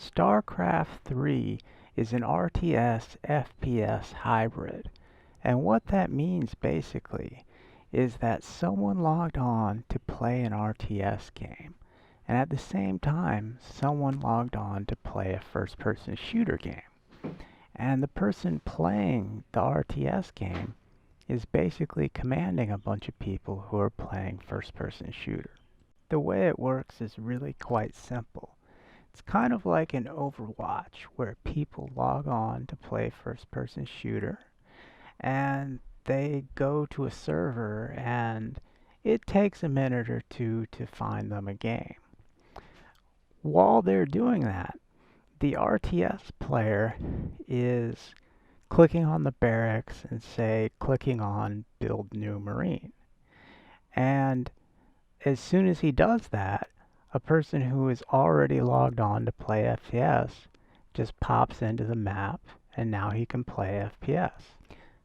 StarCraft 3 is an RTS FPS hybrid, and what that means basically is that someone logged on to play an RTS game, and at the same time someone logged on to play a first-person shooter game. And the person playing the RTS game is basically commanding a bunch of people who are playing first-person shooter. The way it works is really quite simple. It's kind of like an Overwatch where people log on to play first-person shooter and they go to a server and it takes a minute or two to find them a game. While they're doing that, the RTS player is clicking on the barracks and say clicking on build new marine. And as soon as he does that, a person who is already logged on to play FPS just pops into the map and now he can play FPS.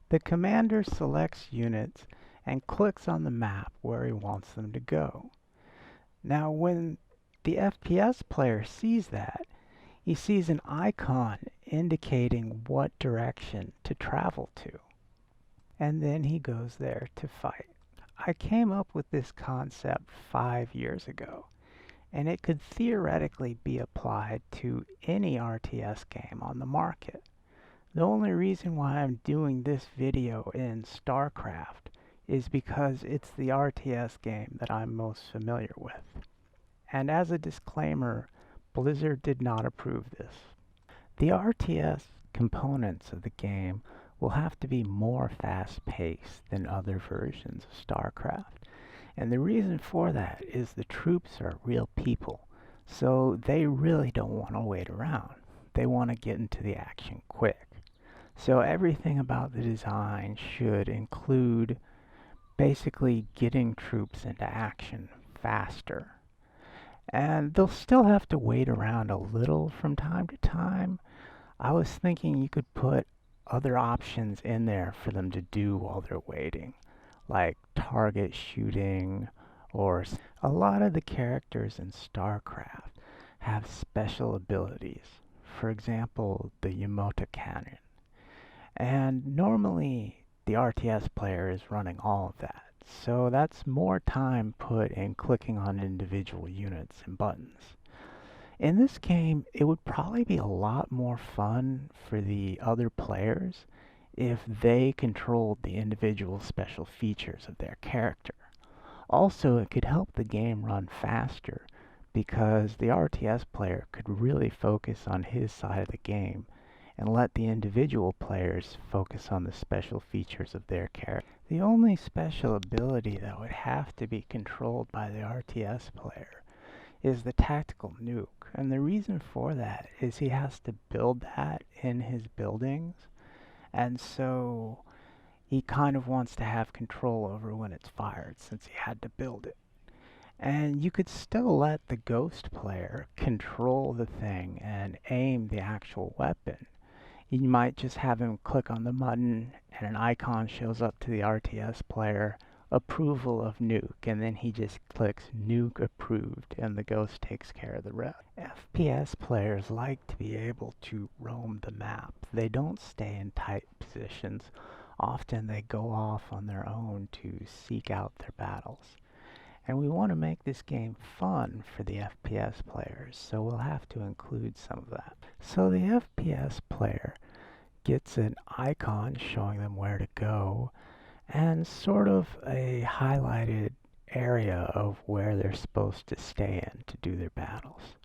The commander selects units and clicks on the map where he wants them to go. Now when the FPS player sees that, he sees an icon indicating what direction to travel to, and then he goes there to fight. I came up with this concept 5 years ago, and it could theoretically be applied to any RTS game on the market. The only reason why I'm doing this video in StarCraft is because it's the RTS game that I'm most familiar with. And as a disclaimer, Blizzard did not approve this. The RTS components of the game will have to be more fast-paced than other versions of StarCraft. And the reason for that is the troops are real people, so they really don't want to wait around. They want to get into the action quick. So everything about the design should include basically getting troops into action faster. And they'll still have to wait around a little from time to time. I was thinking you could put other options in there for them to do while they're waiting, like target shooting, or a lot of the characters in StarCraft have special abilities. For example, the Yamota cannon. And normally the RTS player is running all of that. So that's more time put in clicking on individual units and buttons. In this game, it would probably be a lot more fun for the other players if they controlled the individual special features of their character. Also, it could help the game run faster because the RTS player could really focus on his side of the game and let the individual players focus on the special features of their character. The only special ability that would have to be controlled by the RTS player is the tactical nuke, and the reason for that is he has to build that in his buildings, and so he kind of wants to have control over when it's fired since he had to build it. And you could still let the ghost player control the thing and aim the actual weapon. You might just have him click on the button and an icon shows up to the RTS player, approval of nuke, and then he just clicks nuke approved and the ghost takes care of the rest. FPS players like to be able to roam the map. They don't stay in tight positions. Often they go off on their own to seek out their battles. And we want to make this game fun for the FPS players, so we'll have to include some of that. So the FPS player gets an icon showing them where to go and sort of a highlighted area of where they're supposed to stay in to do their battles.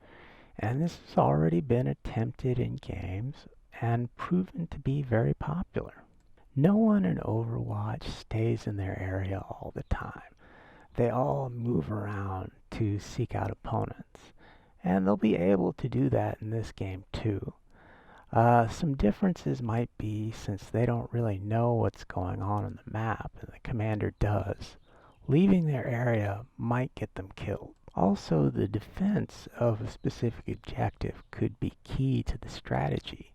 And this has already been attempted in games and proven to be very popular. No one in Overwatch stays in their area all the time. They all move around to seek out opponents, and they'll be able to do that in this game too. Some differences might be since they don't really know what's going on the map, and the commander does. Leaving their area might get them killed. Also, the defense of a specific objective could be key to the strategy,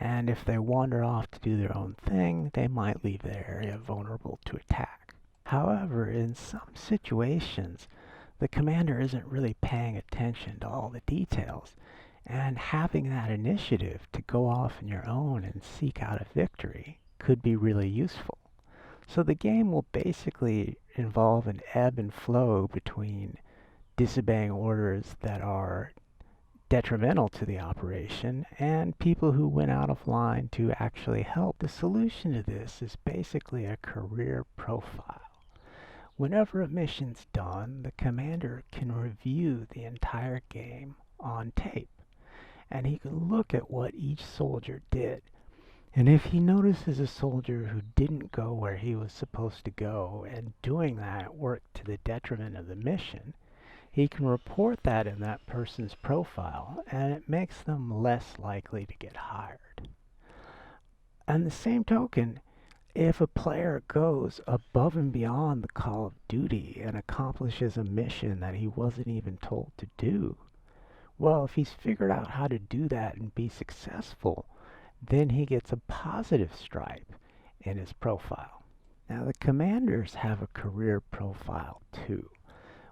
and if they wander off to do their own thing, they might leave their area vulnerable to attack. However, in some situations, the commander isn't really paying attention to all the details, And having that initiative to go off on your own and seek out a victory could be really useful. So the game will basically involve an ebb and flow between disobeying orders that are detrimental to the operation and people who went out of line to actually help. The solution to this is basically a career profile. Whenever a mission's done, the commander can review the entire game on tape, and he can look at what each soldier did. And if he notices a soldier who didn't go where he was supposed to go, and doing that worked to the detriment of the mission, he can report that in that person's profile, and it makes them less likely to get hired. On the same token, if a player goes above and beyond the call of duty and accomplishes a mission that he wasn't even told to do, well, if he's figured out how to do that and be successful, then he gets a positive stripe in his profile. Now, the commanders have a career profile too.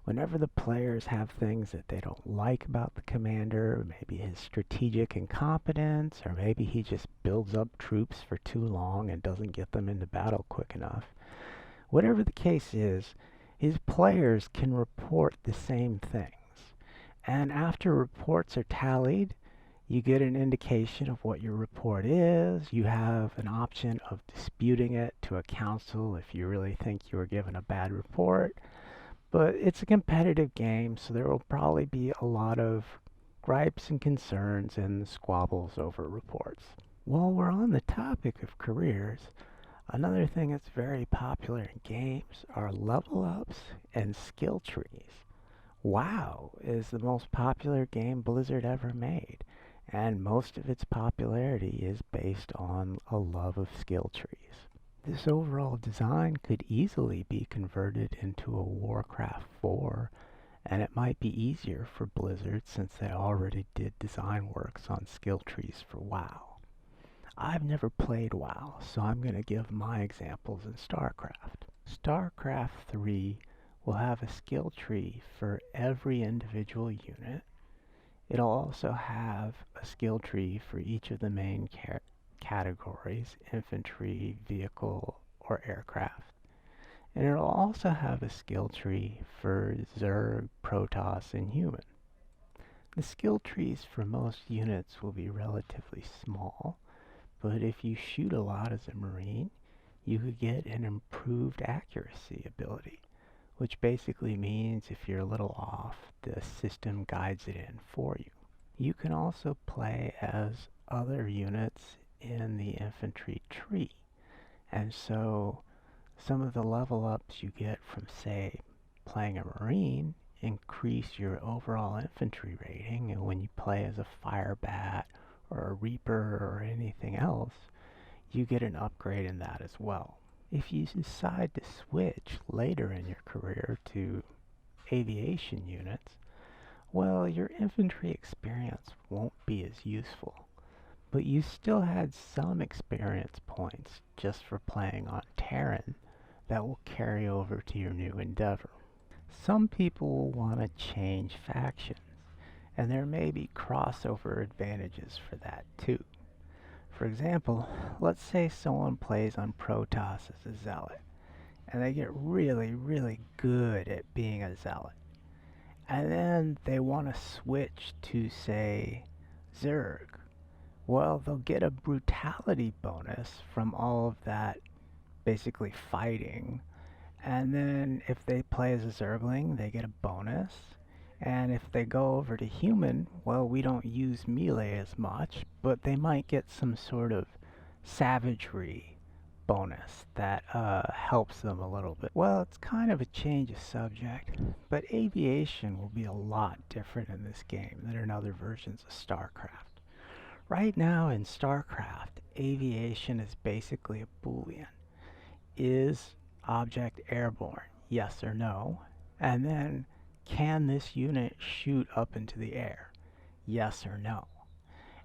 Whenever the players have things that they don't like about the commander, maybe his strategic incompetence, or maybe he just builds up troops for too long and doesn't get them into battle quick enough, whatever the case is, his players can report the same things. And after reports are tallied, you get an indication of what your report is. You have an option of disputing it to a council if you really think you were given a bad report. But it's a competitive game, so there will probably be a lot of gripes and concerns and squabbles over reports. While we're on the topic of careers, another thing that's very popular in games are level ups and skill trees. WoW is the most popular game Blizzard ever made, and most of its popularity is based on a love of skill trees. This overall design could easily be converted into a Warcraft 4, and it might be easier for Blizzard since they already did design works on skill trees for WoW. I've never played WoW, so I'm going to give my examples in StarCraft. StarCraft 3 will have a skill tree for every individual unit. It'll also have a skill tree for each of the main categories, infantry, vehicle, or aircraft. And it'll also have a skill tree for Zerg, Protoss, and human. The skill trees for most units will be relatively small, but if you shoot a lot as a Marine, you could get an improved accuracy ability, which basically means if you're a little off, the system guides it in for you. You can also play as other units in the infantry tree, and so some of the level ups you get from, say, playing a Marine increase your overall infantry rating, and when you play as a Fire Bat or a Reaper or anything else, you get an upgrade in that as well. If you decide to switch later in your career to aviation units, well, your infantry experience won't be as useful, but you still had some experience points just for playing on Terran that will carry over to your new endeavor. Some people will want to change factions, and there may be crossover advantages for that too. For example, let's say someone plays on Protoss as a Zealot, and they get really, really good at being a Zealot. And then they want to switch to, say, Zerg. Well, they'll get a brutality bonus from all of that basically fighting. And then if they play as a Zergling, they get a bonus. And if they go over to human, well, we don't use melee as much, but they might get some sort of savagery bonus that helps them a little bit. Well, it's kind of a change of subject, but aviation will be a lot different in this game than in other versions of StarCraft. Right now in StarCraft, aviation is basically a Boolean. Is object airborne? Yes or no? And then, can this unit shoot up into the air? Yes or no?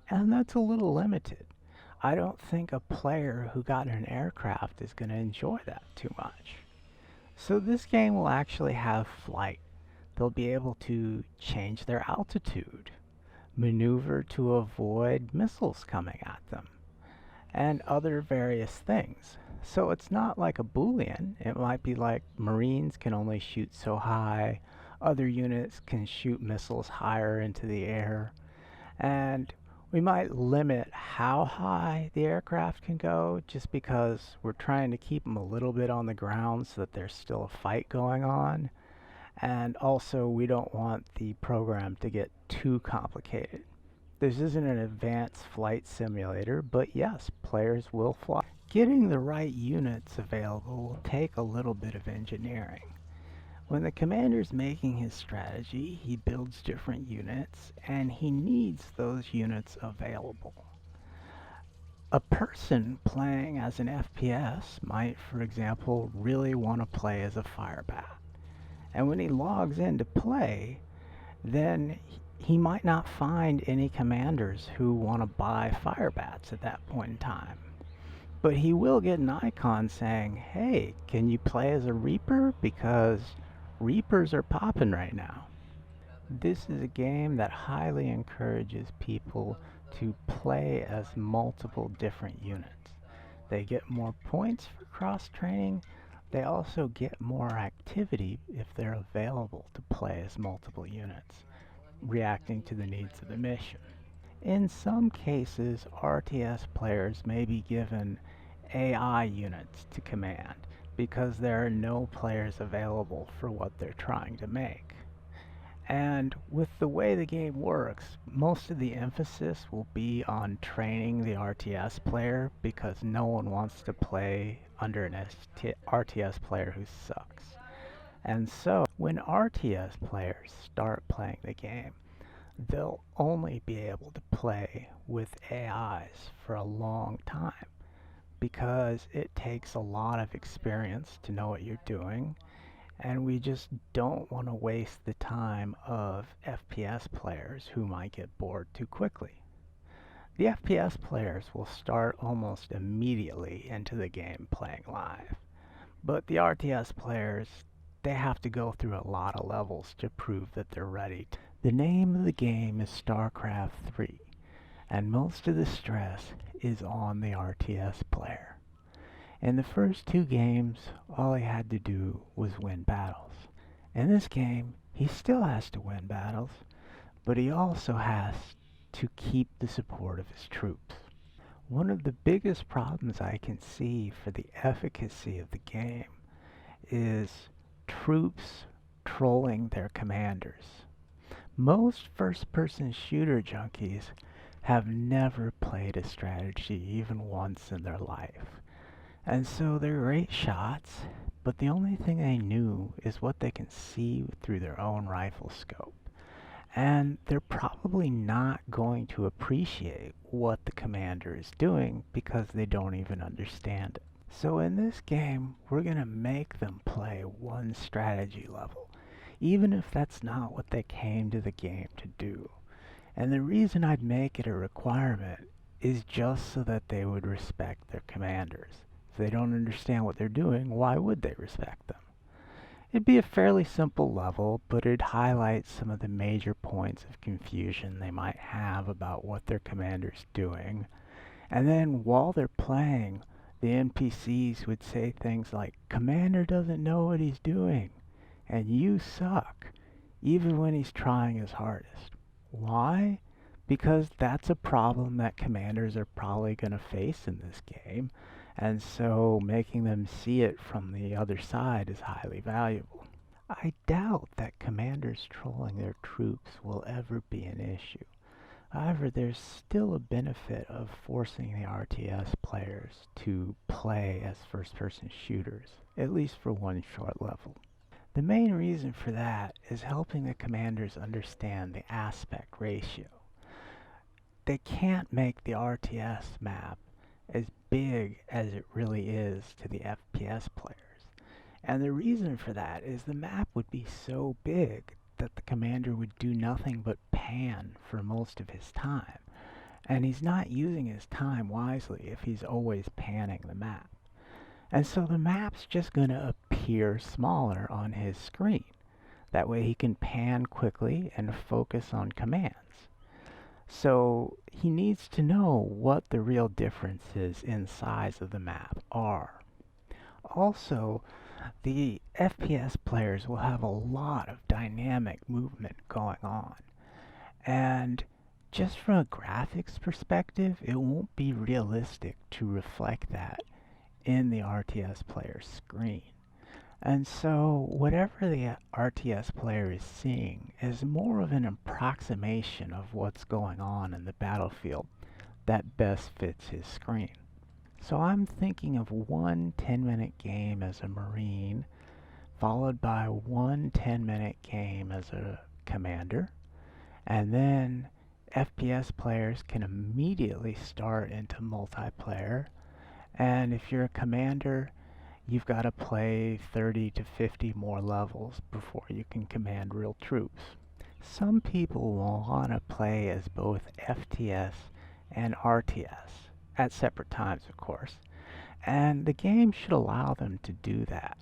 And that's a little limited. I don't think a player who got an aircraft is going to enjoy that too much. So this game will actually have flight. They'll be able to change their altitude. maneuver to avoid missiles coming at them, and other various things. So it's not like a Boolean. It might be like Marines can only shoot so high, other units can shoot missiles higher into the air, and we might limit how high the aircraft can go just because we're trying to keep them a little bit on the ground so that there's still a fight going on. And also, we don't want the program to get too complicated. This isn't an advanced flight simulator, but yes, players will fly. Getting the right units available will take a little bit of engineering. When the commander's making his strategy, he builds different units, and he needs those units available. A person playing as an FPS might, for example, really want to play as a firebat. And when he logs in to play, then he might not find any commanders who want to buy firebats at that point in time. But he will get an icon saying, hey, can you play as a Reaper? Because Reapers are popping right now. This is a game that highly encourages people to play as multiple different units. They get more points for cross-training. They also get more activity if they're available to play as multiple units, reacting to the needs of the mission. In some cases, RTS players may be given AI units to command because there are no players available for what they're trying to make. And with the way the game works, most of the emphasis will be on training the RTS player because no one wants to play under an RTS player who sucks. And so, when RTS players start playing the game, they'll only be able to play with AIs for a long time because it takes a lot of experience to know what you're doing, and we just don't want to waste the time of FPS players who might get bored too quickly. The FPS players will start almost immediately into the game playing live, but the RTS players, they have to go through a lot of levels to prove that they're ready. The name of the game is StarCraft 3, and most of the stress is on the RTS player. In the first two games, all he had to do was win battles. In this game, he still has to win battles, but he also has to keep the support of his troops. One of the biggest problems I can see for the efficacy of the game is troops trolling their commanders. Most first-person shooter junkies have never played a strategy even once in their life. And so they're great shots, but the only thing they knew is what they can see through their own rifle scope. And they're probably not going to appreciate what the commander is doing because they don't even understand it. So in this game, we're going to make them play one strategy level, even if that's not what they came to the game to do. And the reason I'd make it a requirement is just so that they would respect their commanders. If they don't understand what they're doing, why would they respect them? It'd be a fairly simple level, but it'd highlight some of the major points of confusion they might have about what their commander's doing. And then while they're playing, the NPCs would say things like, Commander doesn't know what he's doing, and you suck, even when he's trying his hardest. Why? Because that's a problem that commanders are probably going to face in this game, and so making them see it from the other side is highly valuable. I doubt that commanders trolling their troops will ever be an issue. However, there's still a benefit of forcing the RTS players to play as first-person shooters, at least for one short level. The main reason for that is helping the commanders understand the aspect ratio. They can't make the RTS map as big as it really is to the FPS players. And the reason for that is the map would be so big that the commander would do nothing but pan for most of his time. And he's not using his time wisely if he's always panning the map. And so the map's just going to appear smaller on his screen. That way he can pan quickly and focus on commands. So he needs to know what the real differences in size of the map are. Also, the FPS players will have a lot of dynamic movement going on. And just from a graphics perspective, it won't be realistic to reflect that in the RTS player's screen. And so, whatever the RTS player is seeing is more of an approximation of what's going on in the battlefield that best fits his screen. So, I'm thinking of one 10-minute game as a Marine, followed by one 10-minute game as a commander, and then FPS players can immediately start into multiplayer. And if you're a commander, you've got to play 30 to 50 more levels before you can command real troops. Some people will want to play as both FTS and RTS, at separate times, of course, and the game should allow them to do that.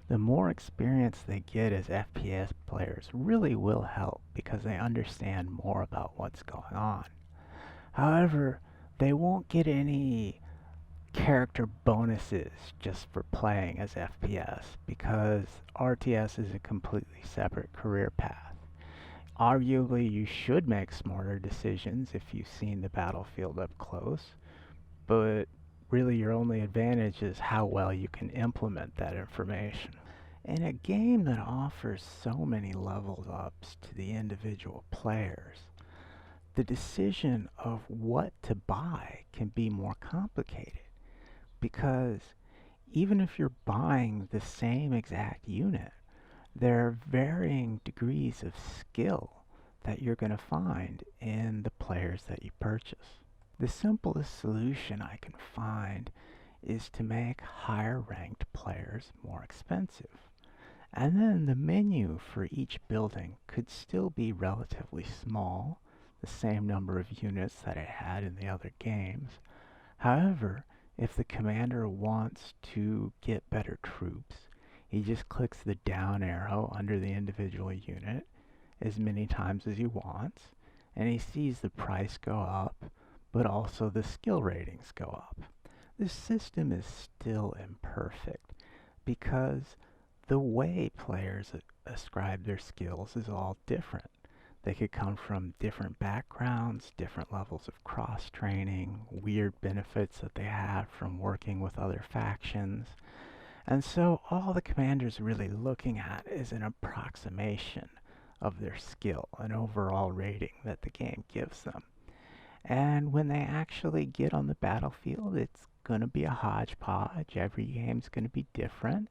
The more experience they get as FPS players really will help because they understand more about what's going on. However, they won't get any character bonuses just for playing as FPS because RTS is a completely separate career path. Arguably, you should make smarter decisions if you've seen the battlefield up close, but really your only advantage is how well you can implement that information. In a game that offers so many level ups to the individual players, the decision of what to buy can be more complicated because even if you're buying the same exact unit, there are varying degrees of skill that you're going to find in the players that you purchase. The simplest solution I can find is to make higher ranked players more expensive. And then the menu for each building could still be relatively small, the same number of units that it had in the other games. However, if the commander wants to get better troops, he just clicks the down arrow under the individual unit as many times as he wants, and he sees the price go up, but also the skill ratings go up. This system is still imperfect because the way players ascribe their skills is all different. They could come from different backgrounds, different levels of cross-training, weird benefits that they have from working with other factions. And so all the commander's really looking at is an approximation of their skill, an overall rating that the game gives them. And when they actually get on the battlefield, it's going to be a hodgepodge. Every game's going to be different,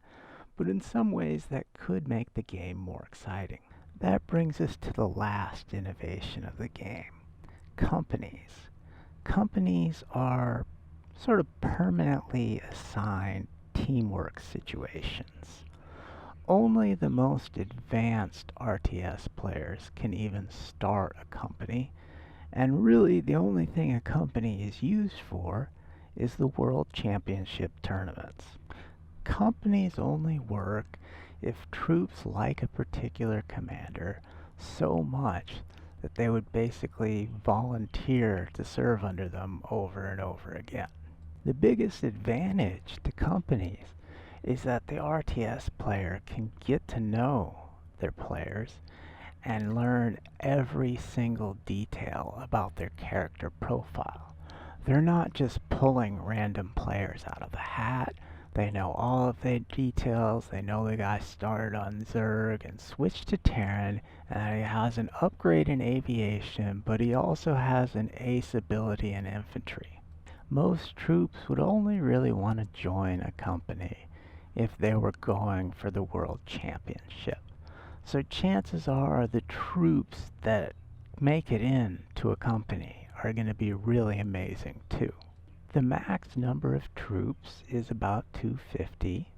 but in some ways that could make the game more exciting. That brings us to the last innovation of the game, companies. Companies are sort of permanently assigned teamwork situations. Only the most advanced RTS players can even start a company, and really the only thing a company is used for is the World Championship tournaments. Companies only work if troops like a particular commander so much that they would basically volunteer to serve under them over and over again. The biggest advantage to companies is that the RTS player can get to know their players and learn every single detail about their character profile. They're not just pulling random players out of the hat. They know all of the details. They know the guy started on Zerg and switched to Terran, and he has an upgrade in Aviation, but he also has an ace ability in Infantry. Most troops would only really want to join a company if they were going for the World Championship. So chances are the troops that make it into a company are going to be really amazing too. The max number of troops is about 250,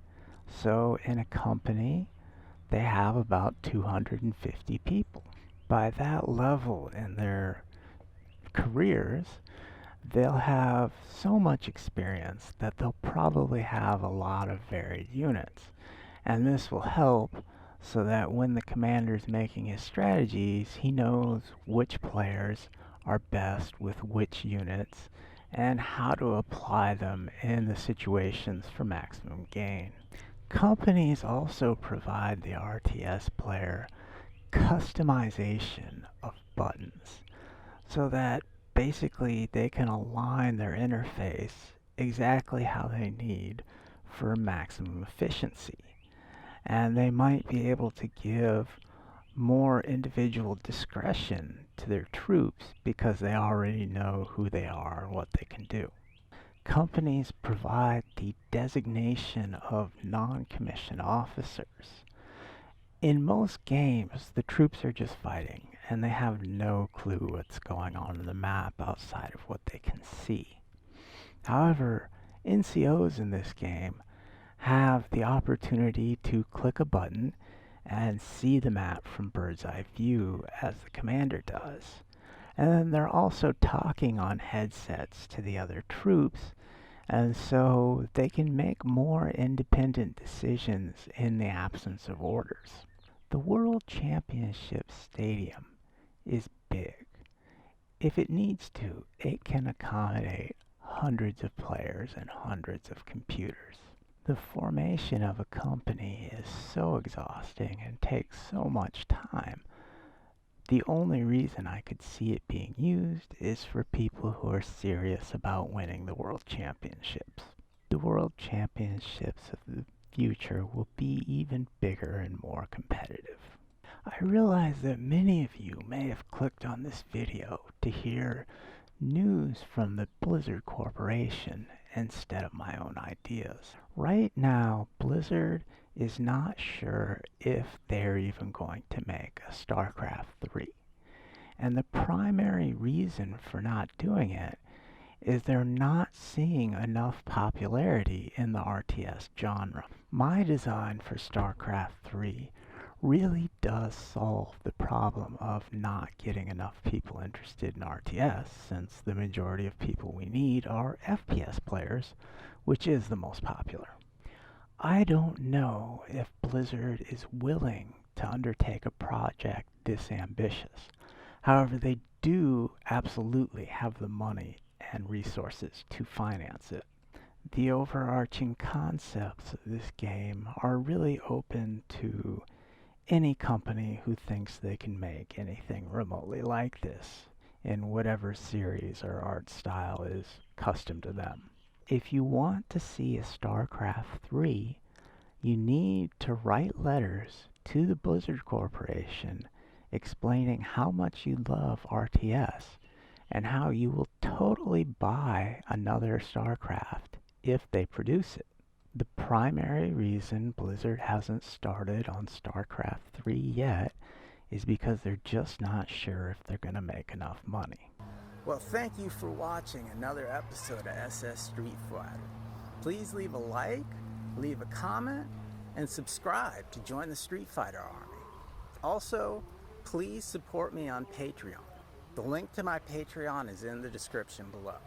so in a company they have about 250 people. By that level in their careers, they'll have so much experience that they'll probably have a lot of varied units. And this will help so that when the commander's making his strategies, he knows which players are best with which units and how to apply them in the situations for maximum gain. Companies also provide the RTS player customization of buttons so that basically they can align their interface exactly how they need for maximum efficiency. And they might be able to give more individual discretion to their troops because they already know who they are and what they can do. Companies provide the designation of non-commissioned officers. In most games, the troops are just fighting, and they have no clue what's going on the map outside of what they can see. However, NCOs in this game have the opportunity to click a button and see the map from bird's eye view as the commander does. And then they're also talking on headsets to the other troops, and so they can make more independent decisions in the absence of orders. The World Championship Stadium is big. If it needs to, it can accommodate hundreds of players and hundreds of computers. The formation of a company is so exhausting and takes so much time. The only reason I could see it being used is for people who are serious about winning the World Championships. The World Championships of the future will be even bigger and more competitive. I realize that many of you may have clicked on this video to hear news from the Blizzard Corporation instead of my own ideas. Right now, Blizzard is not sure if they're even going to make a StarCraft 3. And the primary reason for not doing it is they're not seeing enough popularity in the RTS genre. My design for StarCraft 3 really does solve the problem of not getting enough people interested in RTS, since the majority of people we need are FPS players, which is the most popular. I don't know if Blizzard is willing to undertake a project this ambitious. However, they do absolutely have the money and resources to finance it. The overarching concepts of this game are really open to any company who thinks they can make anything remotely like this in whatever series or art style is custom to them. If you want to see a StarCraft 3, you need to write letters to the Blizzard Corporation explaining how much you love RTS and how you will totally buy another StarCraft if they produce it. The primary reason Blizzard hasn't started on StarCraft 3 yet is because they're just not sure if they're going to make enough money. Well, thank you for watching another episode of SS Street Fighter. Please leave a like, leave a comment, and subscribe to join the Street Fighter Army. Also, please support me on Patreon. The link to my Patreon is in the description below.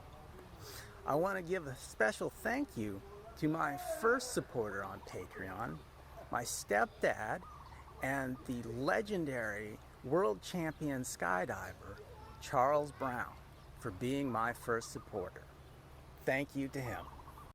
I want to give a special thank you to my first supporter on Patreon, my stepdad, and the legendary world champion skydiver, Charles Brown, for being my first supporter. Thank you to him.